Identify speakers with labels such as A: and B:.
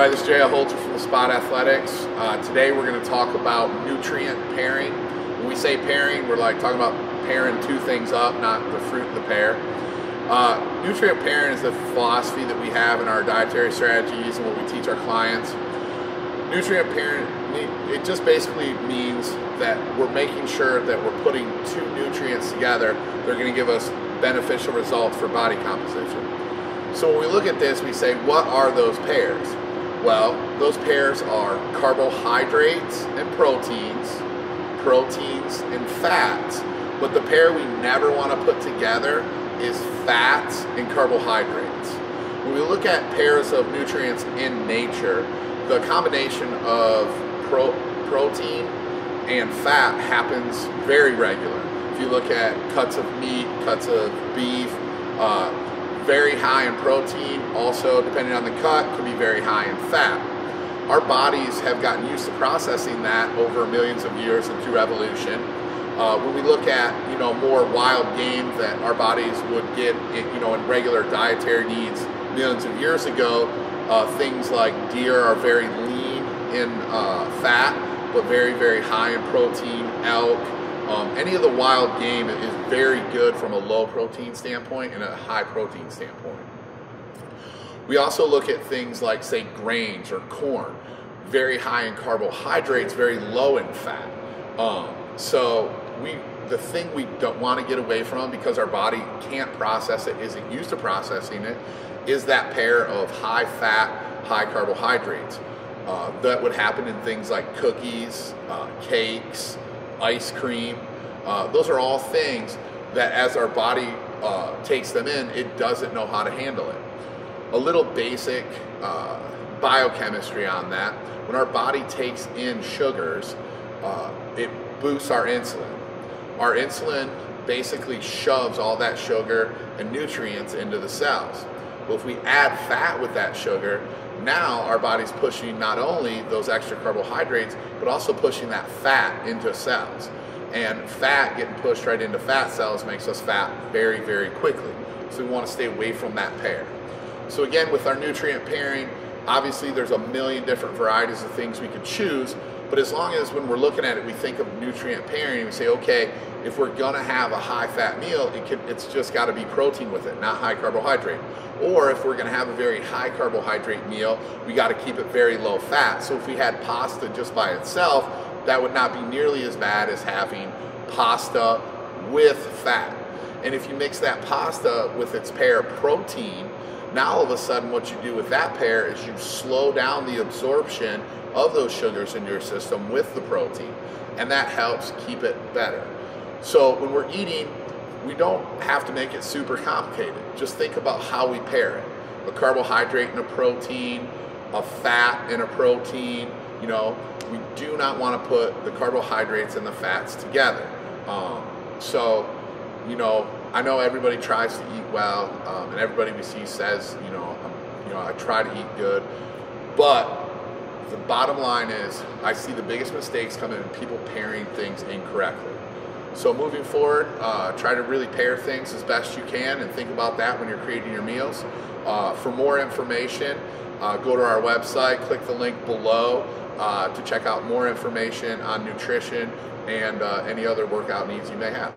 A: Hi, this is Jay Holdsworth from the Spot Athletics. Today we're going to talk about nutrient pairing. When we say pairing, we're talking about pairing two things up, not the fruit of the pear. Nutrient pairing is the philosophy that we have in our dietary strategies and what we teach our clients. Nutrient pairing, it just basically means that we're making sure that we're putting two nutrients together. They're going to give us beneficial results for body composition. So when we look at this, we say, what are those pairs? Well, those pairs are carbohydrates and proteins, proteins and fats. But the pair we never want to put together is fats and carbohydrates. When we look at pairs of nutrients in nature, the combination of protein and fat happens very regular. If you look at cuts of meat, cuts of beef, very high in protein, also depending on the cut, could be very high in fat. Our bodies have gotten used to processing that over millions of years and through evolution. When we look at more wild game that our bodies would get in regular dietary needs millions of years ago, things like deer are very lean in fat but very, very high in protein. Elk, any of the wild game is very good from a low protein standpoint and a high protein standpoint. We also look at things like, say, grains or corn, very high in carbohydrates, very low in fat. So the thing we don't want to get away from, because our body can't process it, isn't used to processing it, is that pair of high fat, high carbohydrates. That would happen in things like cookies, cakes, ice cream. Those are all things that as our body takes them in, it doesn't know how to handle it. A little basic biochemistry on that: when our body takes in sugars, it boosts our insulin. Our insulin basically shoves all that sugar and nutrients into the cells. Well, if we add fat with that sugar, now our body's pushing not only those extra carbohydrates, but also pushing that fat into cells. And fat getting pushed right into fat cells makes us fat very, very quickly. So we want to stay away from that pair. So again, with our nutrient pairing, obviously there's a million different varieties of things we could choose, but as long as when we're looking at it, we think of nutrient pairing, we say, okay, if we're gonna have a high fat meal, it's just gotta be protein with it, not high carbohydrate. Or if we're gonna have a very high carbohydrate meal, we gotta keep it very low fat. So if we had pasta just by itself, that would not be nearly as bad as having pasta with fat. And if you mix that pasta with its pair of protein, now all of a sudden what you do with that pair is you slow down the absorption of those sugars in your system with the protein, and that helps keep it better. So when we're eating, we don't have to make it super complicated. Just think about how we pair it. A carbohydrate and a protein, a fat and a protein. We do not want to put the carbohydrates and the fats together. I know everybody tries to eat well, and everybody we see says, I try to eat good, but the bottom line is I see the biggest mistakes come in people pairing things incorrectly. So moving forward, try to really pair things as best you can and think about that when you're creating your meals. For more information, go to our website, click the link below to check out more information on nutrition and any other workout needs you may have.